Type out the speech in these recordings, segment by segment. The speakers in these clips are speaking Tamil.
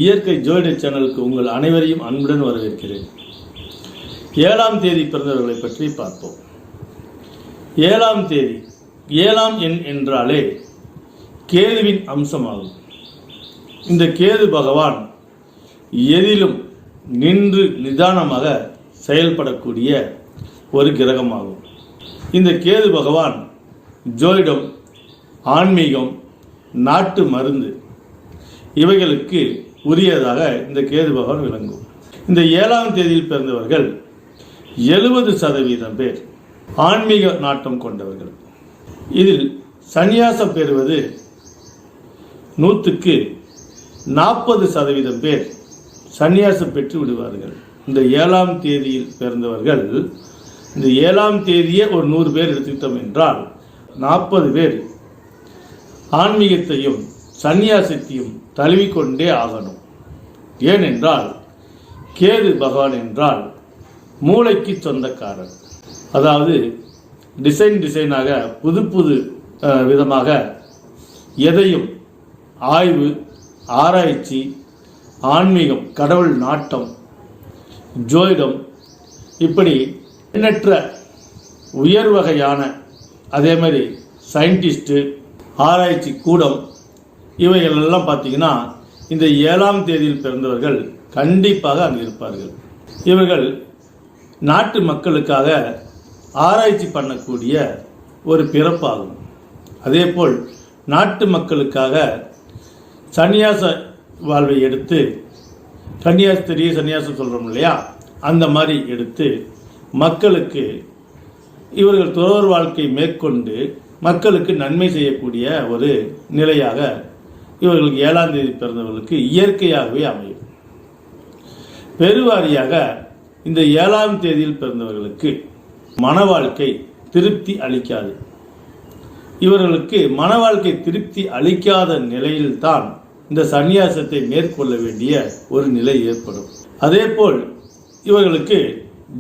இயற்கை ஜோதிட சேனலுக்கு உங்கள் அனைவரையும் அன்புடன் வரவேற்கிறேன். 7ஆம் தேதி பிறந்தவர்களை பற்றி பார்ப்போம். 7ஆம் தேதி 7ஆம் எண் என்றாலே கேதுவின் அம்சமாகும். இந்த கேது பகவான் எதிலும் நின்று நிதானமாக செயல்படக்கூடிய ஒரு கிரகமாகும். இந்த கேது பகவான் ஜோதிடம், ஆன்மீகம், நாட்டு மருந்து இவைகளுக்கு உரியதாக இந்த கேது பகவான் விளங்கும். இந்த 7ஆம் தேதியில் பிறந்தவர்கள் 70% பேர் ஆன்மீக நாட்டம் கொண்டவர்கள். இதில் சந்நியாசம் பெறுவது 100க்கு 40% பேர் சந்நியாசம் பெற்று விடுவார்கள். இந்த 7ஆம் தேதியில் பிறந்தவர்கள், இந்த 7ஆம் தேதியே ஒரு 100 பேர் எடுத்துக்கிட்டோம் என்றால் 40 பேர் ஆன்மீகத்தையும் சந்நியாசத்தையும் தழுவிக்கொண்டே ஆகணும். ஏனென்றால் கேது பகவான் என்றால் மூளைக்கு சொந்தக்காரர். அதாவது டிசைனாக புது விதமாக எதையும் ஆய்வு, ஆராய்ச்சி, ஆன்மீகம், கடவுள் நாட்டம், ஜோதிடம், இப்படி எண்ணற்ற உயர் வகையான, அதே மாதிரி சயின்டிஸ்ட்டு, ஆராய்ச்சி கூடம், இவைகளெல்லாம் பார்த்தீங்கன்னா இந்த 7ஆம் தேதியில் பிறந்தவர்கள் கண்டிப்பாக அங்கே இருப்பார்கள். இவர்கள் நாட்டு மக்களுக்காக ஆராய்ச்சி பண்ணக்கூடிய ஒரு பிறப்பாகும். அதேபோல் நாட்டு மக்களுக்காக சந்நியாச வாழ்வை எடுத்து, சந்நியாசம் சொல்கிறோம் இல்லையா, அந்த மாதிரி எடுத்து மக்களுக்கு இவர்கள் துறவர் வாழ்க்கை மேற்கொண்டு மக்களுக்கு நன்மை செய்யக்கூடிய ஒரு நிலையாக இவர்களுக்கு 7ஆம் தேதி பிறந்தவர்களுக்கு இயற்கையாகவே அமையும். பெருவாரியாக இந்த 7ஆம் தேதியில் பிறந்தவர்களுக்கு மன வாழ்க்கை திருப்தி அளிக்காது. இவர்களுக்கு மன வாழ்க்கை திருப்தி அளிக்காத நிலையில்தான் இந்த சந்நியாசத்தை மேற்கொள்ள வேண்டிய ஒரு நிலை ஏற்படும். அதேபோல் இவர்களுக்கு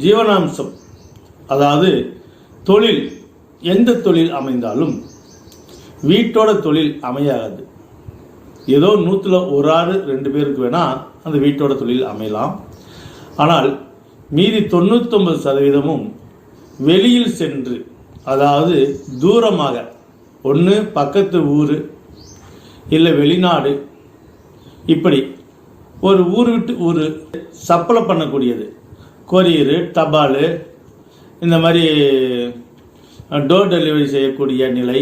ஜீவனாம்சம், அதாவது தொழில், எந்த தொழில் அமைந்தாலும் வீட்டோட தொழில் அமையாது. ஏதோ 100ல் ஒரு ஆறு 2 பேருக்கு வேணால் அந்த வீட்டோட தொழில் அமையலாம். ஆனால் மீதி 99% வெளியில் சென்று, அதாவது தூரமாக, ஒன்று பக்கத்து ஊர் இல்லை வெளிநாடு, இப்படி ஒரு ஊர் விட்டு ஊர் சப்ளை பண்ணக்கூடியது, கொரியரு, தபால், இந்த மாதிரி டோர் டெலிவரி செய்யக்கூடிய நிலை,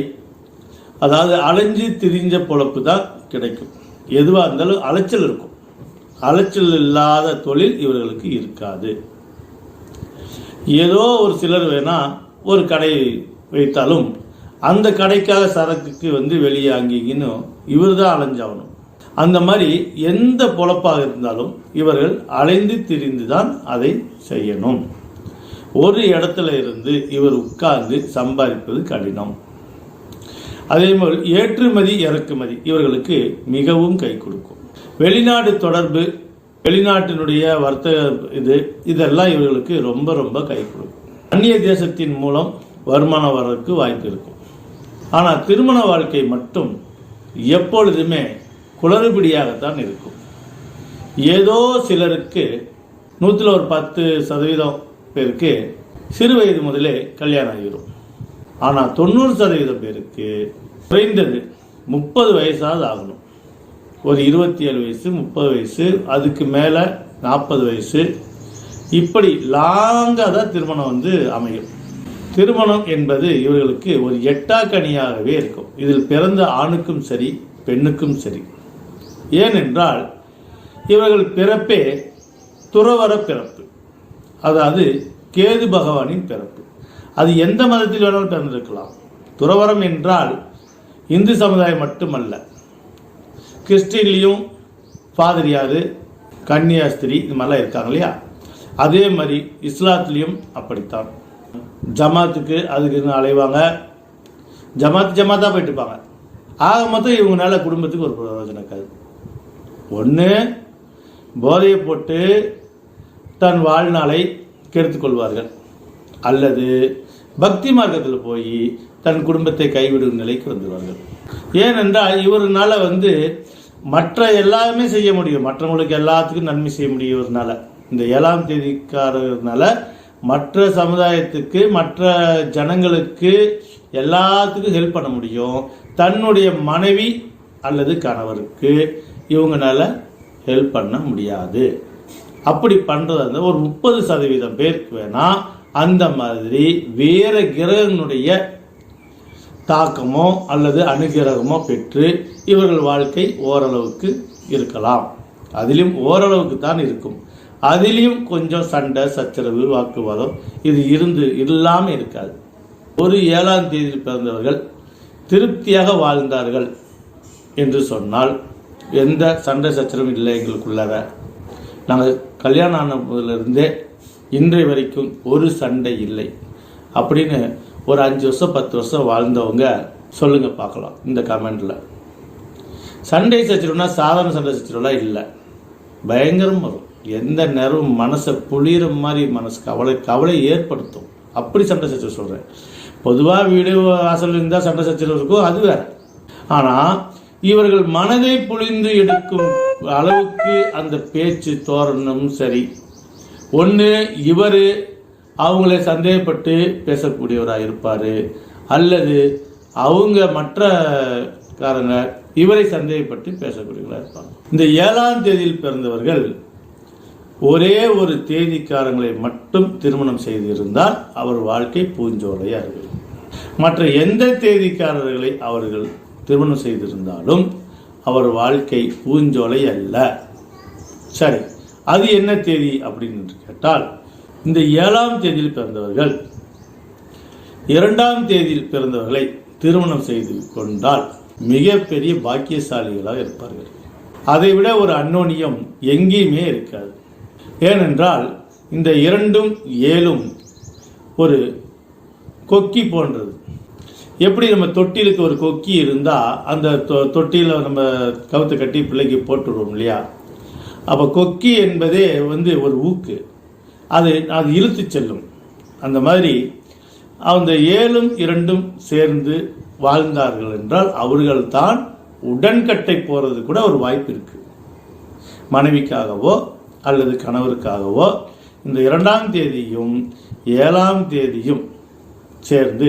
அதாவது அலைஞ்சு திரிஞ்ச பொழப்பு தான் கிடைக்கும். எதுவாக இருந்தாலும் அலைச்சல் இருக்கும். அலைச்சல் இல்லாத தொழில் இவர்களுக்கு இருக்காது. ஏதோ ஒரு சிலர் வேணால் ஒரு கடை வைத்தாலும் அந்த கடைக்காக சரக்குக்கு வெளியே அங்கேன்னு இவர் தான் அலைஞ்சாகணும். அந்த மாதிரி எந்த பொழப்பாக இருந்தாலும் இவர்கள் அலைந்து திரிந்து தான் அதை செய்யணும். ஒரு இடத்துல இருந்து இவர் உட்கார்ந்து சம்பாதிப்பது கடினம். அதேபோல் ஏற்றுமதி, இறக்குமதி இவர்களுக்கு மிகவும் கை கொடுக்கும். வெளிநாடு தொடர்பு, வெளிநாட்டினுடைய வர்த்தக இதெல்லாம் இவர்களுக்கு ரொம்ப ரொம்ப கை கொடுக்கும். அந்நிய தேசத்தின் மூலம் வருமானம் வர்றதுக்கு வாய்ப்பு இருக்கும். ஆனால் திருமண வாழ்க்கை மட்டும் எப்பொழுதுமே குளறுபடியாகத்தான் இருக்கும். ஏதோ சிலருக்கு 100ல் ஒரு 10% பேருக்கு சிறு வயது முதலே கல்யாணம் ஆகிடும். ஆனால் 90% பேருக்கு குறைந்தது 30 வயசாவது ஆகணும். ஒரு 27 வயசு, 30 வயசு, அதுக்கு மேலே 40 வயசு, இப்படி லாங்காக தான் திருமணம் அமையும். திருமணம் என்பது இவர்களுக்கு ஒரு எட்டாக்கனியாகவே இருக்கும். இதில் பிறந்த ஆணுக்கும் சரி, பெண்ணுக்கும் சரி. ஏனென்றால் இவர்கள் பிறப்பே துறவர பிறப்பு, அதாவது கேது பகவானின் பிறப்பு. அது எந்த மதத்தில் வேணாலும் பிறந்திருக்கலாம். துறவரம் என்றால் இந்து சமுதாயம் மட்டுமல்ல, கிறிஸ்டின்லேயும் பாதிரியார், கன்னியாஸ்திரி, இது மாதிரிலாம் இருக்காங்க இல்லையா, அதே மாதிரி இஸ்லாத்துலேயும் அப்படித்தான். ஜமாத்துக்கு அதுக்கு அலைவாங்க, ஜமாத்தாக போயிட்டு இருப்பாங்க. ஆக மொத்தம் இவங்களால குடும்பத்துக்கு ஒரு பிரயோஜனம் இருக்காது. ஒன்று போதையை போட்டு தன் வாழ்நாளை கெடுத்துக்கொள்வார்கள், அல்லது பக்தி மார்க்கத்தில் போய் தன் குடும்பத்தை கைவிடும் நிலைக்கு வந்துடுவார்கள். ஏனென்றால் இவருனால மற்ற எல்லாமே செய்ய முடியும், மற்றவங்களுக்கு எல்லாத்துக்கும் நன்மை செய்ய முடியுறதுனால, இந்த 7ஆம் தேதிக்காரனால மற்ற சமுதாயத்துக்கு மற்ற ஜனங்களுக்கு எல்லாத்துக்கும் ஹெல்ப் பண்ண முடியும். தன்னுடைய மனைவி அல்லது கணவருக்கு இவங்களால ஹெல்ப் பண்ண முடியாது. அப்படி பண்ணுறது ஒரு 30% பேருக்கு வேணா அந்த மாதிரி வேற கிரகங்களுடைய தாக்கமோ அல்லது அனுகிரகமோ பெற்று இவர்கள் வாழ்க்கை ஓரளவுக்கு இருக்கலாம். அதிலும் ஓரளவுக்கு தான் இருக்கும். அதிலையும் கொஞ்சம் சண்டை சச்சரவு வாக்குவாதம் இது இல்லாமல் இருக்காது. ஒரு 7ஆம் தேதியில் பிறந்தவர்கள் திருப்தியாக வாழ்ந்தார்கள் என்று சொன்னால் எந்த சண்டை சச்சரவும் இல்லை எங்களுக்குள்ளார. நாங்கள் கல்யாணம் ஆன முதலிருந்தே இன்றைய வரைக்கும் ஒரு சண்டை இல்லை அப்படின்னு ஒரு 5 வருஷம் 10 வருஷம் வாழ்ந்தவங்க சொல்லுங்க பார்க்கலாம் இந்த கமெண்டில். சண்டை சச்சரவுனா சாதாரண சண்டை சச்சரவுலாம் இல்லை, பயங்கரம் வரும். எந்த நேரம் மனசை புளிகிற மாதிரி மனசு கவலை ஏற்படுத்தும். அப்படி சண்டை சச்சரவு சொல்கிறேன். பொதுவாக வீடு வாசல் இருந்தால் சண்டை சச்சரவு இருக்கும், அது வேற. ஆனால் இவர்கள் மனதை புளிந்து எடுக்கும் அளவுக்கு அந்த பேச்சு தோரணம் சரி. ஒன்று இவர் அவங்கள சந்தேகப்பட்டு பேசக்கூடியவராக இருப்பார், அல்லது அவங்க மற்றக்காரங்க இவரை சந்தேகப்பட்டு பேசக்கூடியவராக இருப்பாங்க. இந்த 7ஆம் தேதியில் பிறந்தவர்கள் ஒரே ஒரு தேதிக்காரங்களை மட்டும் திருமணம் செய்திருந்தால் அவர் வாழ்க்கை பூஞ்சோலையாக இருக்கும். மற்ற எந்த தேதிக்காரர்களை அவர்கள் திருமணம் செய்திருந்தாலும் அவர் வாழ்க்கை பூஞ்சோலை அல்ல. சரி, அது என்ன தேதி அப்படின்னு கேட்டால், இந்த 7ஆம் தேதியில் பிறந்தவர்கள் 2ஆம் தேதியில் பிறந்தவர்களை திருமணம் செய்து கொண்டால் மிகப்பெரிய பாக்கியசாலிகளாக இருப்பார்கள். அதைவிட ஒரு அன்னோனியம் எங்கேயுமே இருக்காது. ஏனென்றால் இந்த 2ம் 7ம் ஒரு கொக்கி போன்றது. எப்படி நம்ம தொட்டிலுக்கு ஒரு கொக்கி இருந்தால் அந்த தொட்டியில் நம்ம கவுத்து கட்டி பிள்ளைக்கு போட்டுடுவோம் இல்லையா? அப்போ கொக்கி என்பதே ஒரு ஊக்கு, அது இழுத்து செல்லும். அந்த மாதிரி அந்த 7ம் 2ம் சேர்ந்து வாழ்ந்தார்கள் என்றால் அவர்கள் தான் உடன்கட்டை போகிறது கூட ஒரு வாய்ப்பு இருக்கு. மனைவிக்காகவோ அல்லது கணவருக்காகவோ இந்த 2ஆம் தேதியும் 7ஆம் தேதியும் சேர்ந்து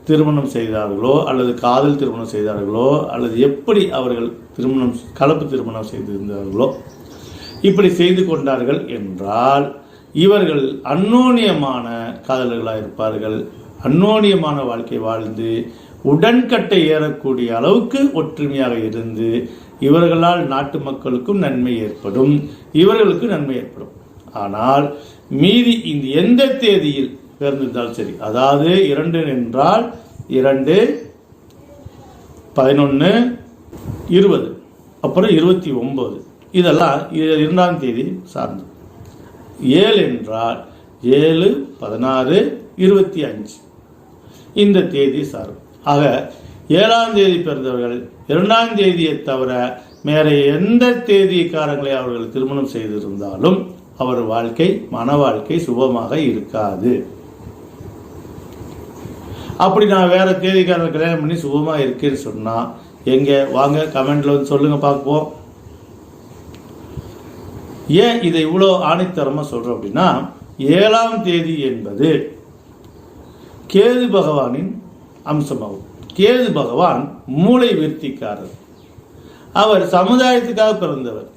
திருமணம் செய்தார்களோ அல்லது காதல் திருமணம் செய்தார்களோ அல்லது எப்படி அவர்கள் கலப்பு திருமணம் செய்திருந்தார்களோ இப்படி செய்து கொண்டார்கள் என்றால் இவர்கள் அந்யோன்யமான காதலர்களாக இருப்பார்கள். அந்யோன்யமான வாழ்க்கை வாழ்ந்து உடன்கட்டை ஏறக்கூடிய அளவுக்கு ஒற்றுமையாக இருந்து இவர்களால் நாட்டு மக்களுக்கும் நன்மை ஏற்படும், இவர்களுக்கு நன்மை ஏற்படும். ஆனால் மீதி இந்த எந்த தேதியில் பிறந்திருந்தாலும் சரி, அதாவது 2 என்றால் 2, 11, 20, அப்புறம் 29, இதெல்லாம் 2ஆம் தேதி சார்ந்து. 7 என்றால் 7, 16, 25 இந்த தேதி சார்ந்து. ஆக 7ஆம் தேதி பிறந்தவர்கள் 2ஆம் தேதியை தவிர வேற எந்த தேதிக்காரங்களை அவர்கள் திருமணம் செய்திருந்தாலும் அவர் வாழ்க்கை மன வாழ்க்கை சுபமாக இருக்காது. அப்படி நான் வேற தேதிக்காரர்கள் கல்யாணம் பண்ணி சுபமாக இருக்கேன்னு சொன்னா எங்க வாங்க கமெண்ட்ல சொல்லுங்க பார்ப்போம். ஏன் இதை இவ்வளோ ஆணித்தரமாக சொல்றோம் அப்படின்னா, 7ஆம் தேதி என்பது கேது பகவானின் அம்சமாகும். கேது பகவான் மூளை விருத்திக்காரர். அவர் சமுதாயத்துக்காக பிறந்தவர்.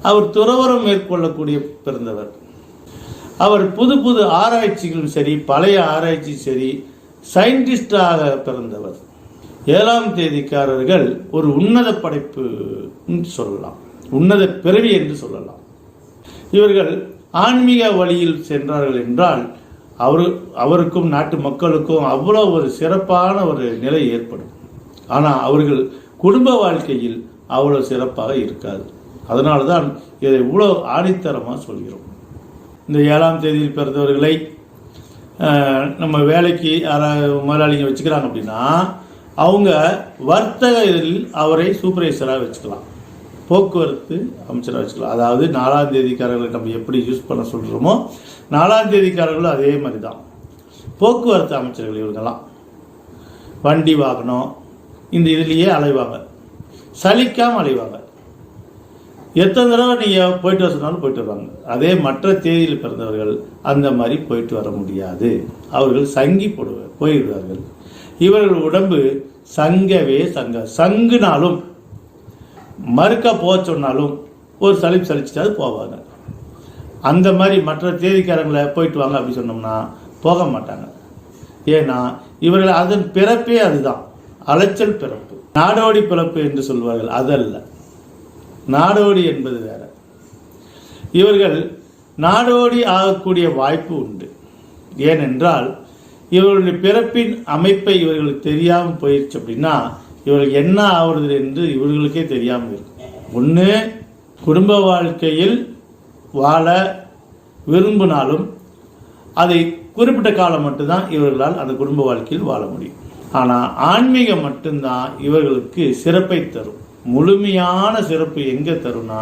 அவர் துறவரம் மேற்கொள்ளக்கூடிய பிறந்தவர். அவர் புது புது ஆராய்ச்சிகளும் சரி, பழைய ஆராய்ச்சி சரி, சயின்டிஸ்டாக பிறந்தவர். 7ஆம் தேதிக்காரர்கள் ஒரு உன்னத படைப்பு சொல்லலாம், உன்னத பிறவி என்று சொல்லலாம். இவர்கள் ஆன்மீக வழியில் சென்றார்கள் என்றால் அவருக்கும் நாட்டு மக்களுக்கும் அவ்வளோ ஒரு சிறப்பான ஒரு நிலை ஏற்படும். ஆனால் அவர்கள் குடும்ப வாழ்க்கையில் அவ்வளோ சிறப்பாக இருக்காது. அதனால தான் இதை இவ்வளோ ஆணித்தரமாக சொல்கிறோம். இந்த 7ஆம் தேதியில் பிறந்தவர்களை நம்ம வேலைக்கு முதலாளிங்க வச்சுக்கிறாங்க அப்படின்னா அவங்க வர்த்தக இதில் அவரை சூப்பர்வைசராக வச்சுக்கலாம், போக்குவரத்து அமைச்சராக வச்சுக்கலாம். அதாவது 4ஆம் தேதிக்காரர்களை நம்ம எப்படி யூஸ் பண்ண சொல்கிறோமோ 4ஆம் தேதிக்காரர்களும் அதே மாதிரி தான். போக்குவரத்து அமைச்சர்கள் இவங்கெல்லாம் வண்டி வாகனம் இந்த இதுலேயே அலைவாங்க. சலிக்காமல் அலைவாங்க. எத்தனை தடவை நீங்கள் போயிட்டு வர சொன்னாலும் போயிட்டு வருவாங்க. அதே மற்ற தேதியில் பிறந்தவர்கள் அந்த மாதிரி போயிட்டு வர முடியாது. அவர்கள் சங்கி போயிடுவார்கள். இவர்கள் உடம்பு சங்குனாலும் மறுக்கா போக சொன்னாலும் ஒரு சலிச்சிட்டாது போவாங்க. அந்த மாதிரி மற்ற தேதிக்காரங்களை போயிட்டு வாங்க அப்படி சொன்னோம்னா போக மாட்டாங்க. ஏன்னா இவர்கள் அதன் பிறப்பே அதுதான், அலைச்சல் பிறப்பு. நாடோடி பிறப்பு என்று சொல்வார்கள், அதல்ல. நாடோடி என்பது வேற. இவர்கள் நாடோடி ஆகக்கூடிய வாய்ப்பு உண்டு. ஏனென்றால் இவர்களுடைய பிறப்பின் அமைப்பை இவர்களுக்கு தெரியாமல் போயிடுச்சு அப்படின்னா இவர்கள் என்ன ஆகுறது என்று இவர்களுக்கே தெரியாமல் இருக்கும். ஒன்று, குடும்ப வாழ்க்கையில் வாழ விரும்பினாலும் அதை குறிப்பிட்ட காலம் மட்டும்தான் இவர்களால் அந்த குடும்ப வாழ்க்கையில் வாழ முடியும். ஆனால் ஆன்மீகம் மட்டும்தான் இவர்களுக்கு சிறப்பை தரும். முழுமையான சிறப்பு எங்கே தரும்னா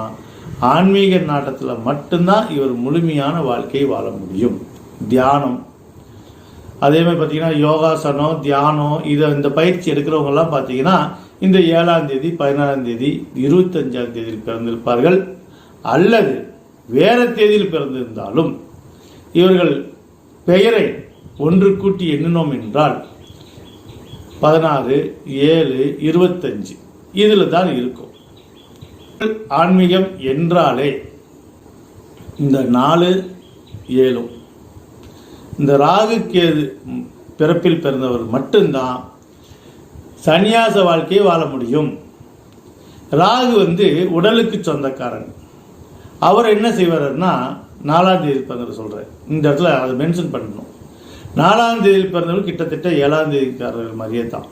ஆன்மீக நாட்டத்தில் மட்டும்தான் இவர் முழுமையான வாழ்க்கையை வாழ முடியும். தியானம், அதே மாதிரி பார்த்தீங்கன்னா யோகாசனம், தியானம், இந்த பயிற்சி எடுக்கிறவங்கெல்லாம் பார்த்தீங்கன்னா இந்த 7ஆம் தேதி, 14ஆம் தேதி, 25ஆம் தேதியில் பிறந்திருப்பார்கள். அல்லது வேற தேதியில் பிறந்திருந்தாலும் இவர்கள் பெயரை ஒன்று கூட்டி எண்ணினோம் என்றால் 16, 7, 25 இதில் தான் இருக்கும். ஆன்மீகம் என்றாலே இந்த 4, 7 இந்த ராகு கேது பிறப்பில் பிறந்தவர் மட்டும்தான் சன்னியாச வாழ்க்கையை வாழ முடியும். ராகு உடலுக்கு சொந்தக்காரன். அவர் என்ன செய்வார்னா 4ஆம் தேதி பிறந்தவர் சொல்கிறேன், இந்த இடத்துல அதை மென்ஷன் பண்ணணும். 4ஆம் தேதியில் பிறந்தவர் கிட்டத்தட்ட 7ஆம் தேதிக்காரர்கள் மாதிரியே தான்.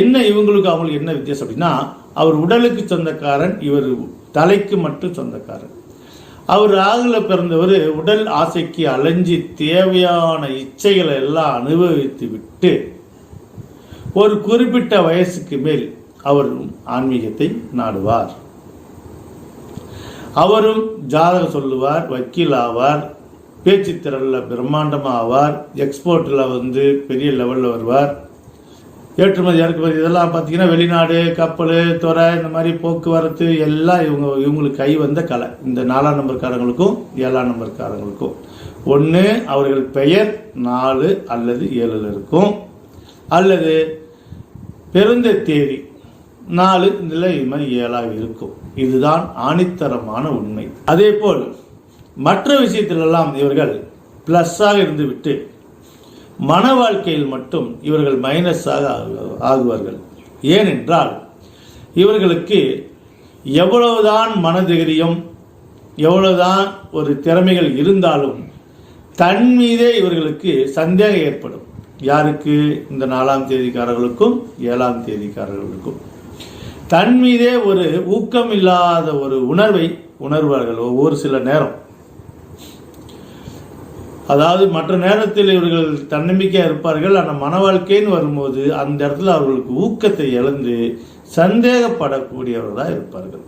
என்ன இவங்களுக்கு அவங்களுக்கு என்ன வித்தியாசம் அப்படின்னா அவர் உடலுக்கு சொந்தக்காரன், இவர் தலைக்கு மட்டும் சொந்தக்காரன். அவர் ராகுல பிறந்தவர் உடல் ஆசைக்கு அலைஞ்சி தேவையான இச்சைகளை எல்லாம் அனுபவித்து விட்டு ஒரு குறிப்பிட்ட வயசுக்கு மேல் அவரும் ஆன்மீகத்தை நாடுவார். அவரும் ஜாதகம் சொல்லுவார், வக்கீல் ஆவார், பேச்சு திறனில் பிரம்மாண்டமாக ஆவார், எக்ஸ்போர்ட்டில் பெரிய லெவலில் வருவார், ஏற்றுமதி இறக்குமதி இதெல்லாம் பார்த்தீங்கன்னா வெளிநாடு, கப்பல், துறை, இந்த மாதிரி போக்குவரத்து எல்லாம் இவங்களுக்கு கை வந்த கலை. இந்த 4ஆம் நம்பர்காரங்களுக்கும் 7ஆம் நம்பர்காரங்களுக்கும் ஒன்று அவர்கள் பெயர் 4 அல்லது 7 இருக்கும், அல்லது பிறந்த தேதி 4 இதில் இது மாதிரி 7 இருக்கும். இதுதான் ஆணித்தரமான உண்மை. அதே போல் மற்ற விஷயத்திலெல்லாம் இவர்கள் பிளஸ்ஸாக இருந்து விட்டு மன வாழ்க்கையில் மட்டும் இவர்கள் மைனஸாக ஆகுவார்கள். ஏனென்றால் இவர்களுக்கு எவ்வளவுதான் மனதைரியம், எவ்வளவுதான் ஒரு திறமைகள் இருந்தாலும் தன் மீதே இவர்களுக்கு சந்தேகம் ஏற்படும். யாருக்கு? இந்த 4ஆம் தேதிக்காரர்களுக்கும் 7ஆம் தேதிக்காரர்களுக்கும் தன் மீதே ஒரு ஊக்கம் இல்லாத ஒரு உணர்வை உணர்வார்கள் ஒவ்வொரு சில நேரம். அதாவது மற்ற நேரத்தில் இவர்கள் தன்னம்பிக்கையாக இருப்பார்கள், ஆனால் மன வாழ்க்கைன்னு வரும்போது அந்த இடத்துல அவர்களுக்கு ஊக்கத்தை இழந்து சந்தேகப்படக்கூடியவர்களாக இருப்பார்கள்.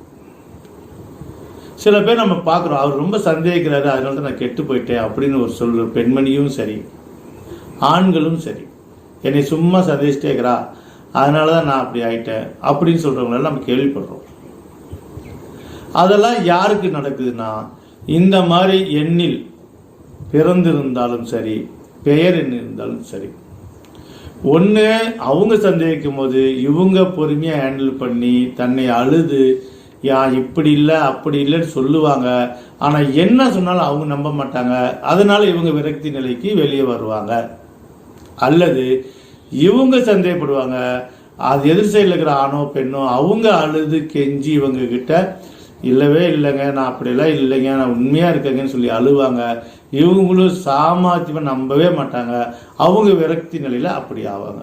சில பேர் நம்ம பார்க்குறோம், அவர் ரொம்ப சந்தேகிக்கிறாரு, அதனால தான் நான் கெட்டு போயிட்டேன் அப்படின்னு ஒரு சொல்ற பெண்மணியும் சரி, ஆண்களும் சரி, என்னை சும்மா சந்தேகிச்சிட்டே இருக்கிறா, அதனால தான் நான் அப்படி ஆயிட்டேன் அப்படின்னு சொல்கிறவங்களால நம்ம கேள்விப்படுறோம். அதெல்லாம் யாருக்கு நடக்குதுன்னா இந்த மாதிரி எண்ணில் பிறந்திருந்தாலும் சரி, பெயர் எண்ணி இருந்தாலும் சரி, ஒன்று அவங்க சந்தேகிக்கும் போது இவங்க பொறுமையாக ஹேண்டில் பண்ணி தன்னை அழுது இப்படி இல்லை அப்படி இல்லைன்னு சொல்லுவாங்க. ஆனால் என்ன சொன்னாலும் அவங்க நம்ப மாட்டாங்க. அதனால இவங்க விரக்தி நிலைக்கு வெளியே வருவாங்க. அல்லது இவங்க சந்தேகப்படுவாங்க, அது எதிர் சைடில் இருக்கிற ஆணோ பெண்ணோ அவங்க அழுது கெஞ்சி இவங்க கிட்ட இல்லவே இல்லைங்க, நான் அப்படியெல்லாம் இல்லைங்க, நான் உண்மையாக இருக்கேங்கன்னு சொல்லி அழுவாங்க. இவங்களும் சாமர்த்தியமாக நம்பவே மாட்டாங்க. அவங்க விரக்தி நிலையில் அப்படி ஆவாங்க.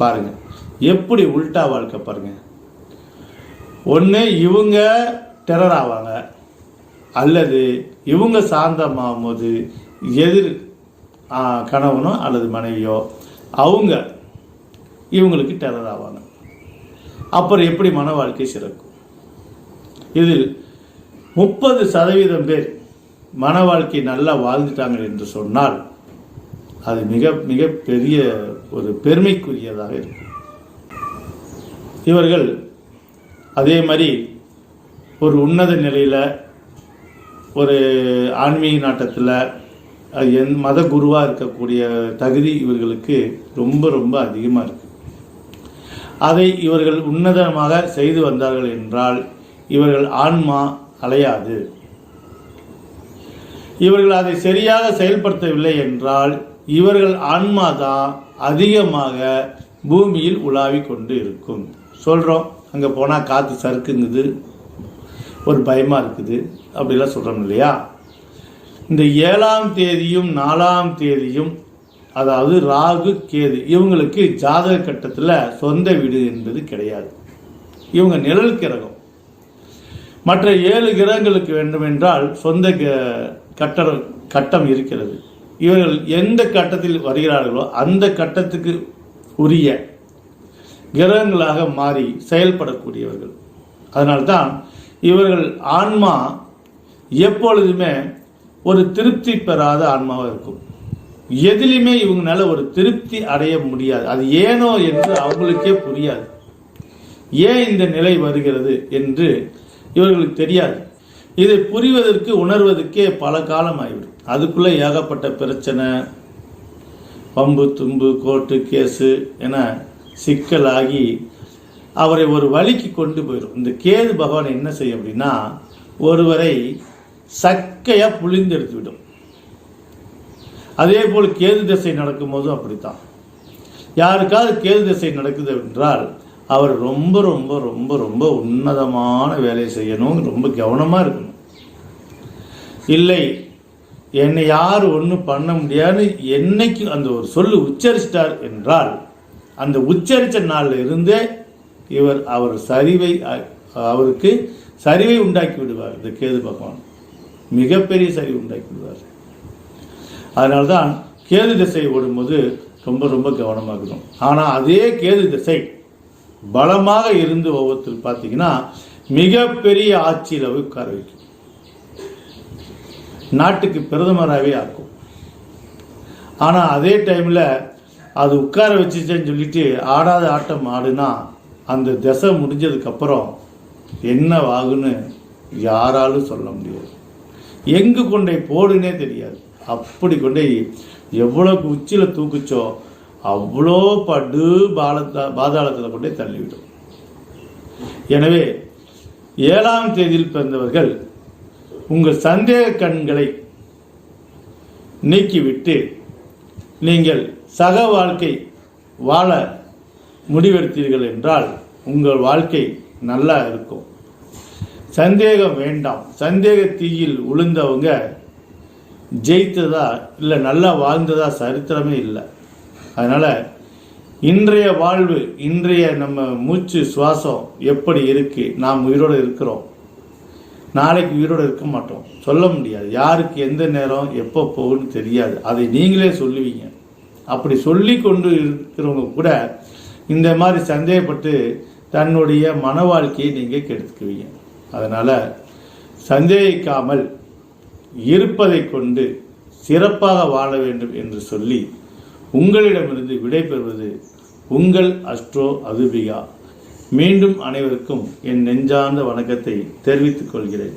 பாருங்க எப்படி உல்டா வாழ்க்கை பாருங்க. ஒன்று இவங்க டெரர் ஆவாங்க, அல்லது இவங்க சாந்தமாகும் போது எதிர் கணவனோ அல்லது மனைவியோ அவங்க இவங்களுக்கு டெரர் ஆவாங்க. அப்புறம் எப்படி மன வாழ்க்கை சிறக்கும்? இதில் 30% பேர் மன வாழ்க்கை நல்லா வாழ்ந்துட்டாங்க என்று சொன்னால் அது மிக மிக பெரிய ஒரு பெருமைக்குரியதாக இருக்கும். இவர்கள் அதே மாதிரி ஒரு உன்னத நிலையில் ஒரு ஆன்மீக நாட்டத்தில் மத குருவாக இருக்கக்கூடிய தகுதி இவர்களுக்கு ரொம்ப ரொம்ப அதிகமாக இருக்குது. அதை இவர்கள் உன்னதமாக செய்து வந்தார்கள் என்றால் இவர்கள் ஆன்மா அலையாது. இவர்கள் அதை சரியாக செயல்படுத்தவில்லை என்றால் இவர்கள் ஆன்மா தான் அதிகமாக பூமியில் உலாவி கொண்டு இருக்கும். சொல்கிறோம், அங்கே போனால் காற்று சறுக்குங்குது, ஒரு பயமாக இருக்குது அப்படிலாம் சொல்கிறோம் இல்லையா? இந்த 7ஆம் தேதியும் 4ஆம் தேதியும், அதாவது ராகு கேது, இவங்களுக்கு ஜாதக கட்டத்தில் சொந்த வீடு என்பது கிடையாது. இவங்க நிழல் கிரகம். மற்ற 7 கிரகங்களுக்கு வேண்டுமென்றால் சொந்த கட்டம் இருக்கிறது. இவர்கள் எந்த கட்டத்தில் வருகிறார்களோ அந்த கட்டத்துக்கு உரிய கிரகங்களாக மாறி செயல்படக்கூடியவர்கள். அதனால்தான் இவர்கள் ஆன்மா எப்பொழுதுமே ஒரு திருப்தி பெறாத ஆன்மாவாக இருக்கும். எதிலுமே இவங்களால ஒரு திருப்தி அடைய முடியாது. அது ஏனோ என்று அவங்களுக்கே புரியாது. ஏன் இந்த நிலை வருகிறது என்று இவர்களுக்கு தெரியாது. இதை புரிவதற்கு உணர்வதற்கே பல காலம் ஆகிவிடும். அதுக்குள்ளே ஏகப்பட்ட பிரச்சனை, பம்பு தும்பு கோர்ட்டு கேஸு என சிக்கலாகி அவரை ஒரு வழிக்கு கொண்டு போயிடும். இந்த கேது பகவான் என்ன செய்யும் அப்படின்னா, ஒருவரை சக்கையாக புழிந்து எடுத்துவிடும். அதே போல் கேது திசை நடக்கும்போதும் அப்படித்தான். யாருக்காவது கேது திசை நடக்குது என்றால் அவர் ரொம்ப ரொம்ப ரொம்ப ரொம்ப உன்னதமான வேலையை செய்யணும், ரொம்ப கவனமாக இருக்கணும். இல்லை, என்னை யார் ஒன்றும் பண்ண முடியாது என்னைக்கு அந்த ஒரு சொல்லு உச்சரிச்சிட்டார் என்றால் அந்த உச்சரித்த நாளில் இருந்தே அவருக்கு சரிவை உண்டாக்கி விடுவார். இந்த கேது பகவான் மிகப்பெரிய சரிவு உண்டாக்கி விடுவார். அதனால்தான் கேது திசை ஓடும்போது ரொம்ப ரொம்ப கவனமாக இருக்கணும். ஆனால் அதே கேது திசை பலமாக இருந்து ஒவ்வொருத்தர் பார்த்தீங்கன்னா மிகப்பெரிய ஆட்சியில் உட்கார வைக்கும், நாட்டுக்கு பிரதமராகவே ஆக்கும். ஆனால் அதே டைமில் அது உட்கார வச்சுச்சேன்னு சொல்லிட்டு ஆடாத ஆட்டம் ஆடுனா அந்த திசை முடிஞ்சதுக்கப்புறம் என்ன ஆகுன்னு யாராலும் சொல்ல முடியாது. எங்கு கொண்டே போடுன்னே தெரியாது. அப்படி கொண்டே எவ்வளோக்கு உச்சியில் தூக்குச்சோ அவ்வளோ படு பாதாளத்தில் கொண்டே தள்ளிவிடும். எனவே 7ஆம் தேதியில் பிறந்தவர்கள் உங்கள் சந்தேக கண்களை நீக்கிவிட்டு நீங்கள் சக வாழ்க்கை வாழ முடிவெடுத்தீர்கள் என்றால் உங்கள் வாழ்க்கை நல்லா இருக்கும். சந்தேகம் வேண்டாம். சந்தேக தீயில் உளுந்தவங்க ஜெயித்ததா இல்லை நல்லா வாழ்ந்ததா சரித்திரமே இல்லை. அதனால் இன்றைய வாழ்வு, இன்றைய நம்ம மூச்சு சுவாசம் எப்படி இருக்குது, நாம் உயிரோடு இருக்கிறோம், நாளைக்கு உயிரோடு இருக்க மாட்டோம், சொல்ல முடியாது. யாருக்கு எந்த நேரம் எப்போ போகுன்னு தெரியாது. அதை நீங்களே சொல்லுவீங்க. அப்படி சொல்லி கொண்டு இருக்கிறவங்க கூட இந்த மாதிரி சந்தேகப்பட்டு தன்னுடைய மன வாழ்க்கையை நீங்கள் கெடுத்துக்குவீங்க. அதனால் சந்தேகிக்காமல் இருப்பதை கொண்டு சிறப்பாக வாழ வேண்டும் என்று சொல்லி உங்களிடமிருந்து விடைபெறுவது உங்கள் அஸ்ட்ரோ அதுபிகா. மீண்டும் அனைவருக்கும் என் நெஞ்சார்ந்த வணக்கத்தை தெரிவித்துக் கொள்கிறேன்.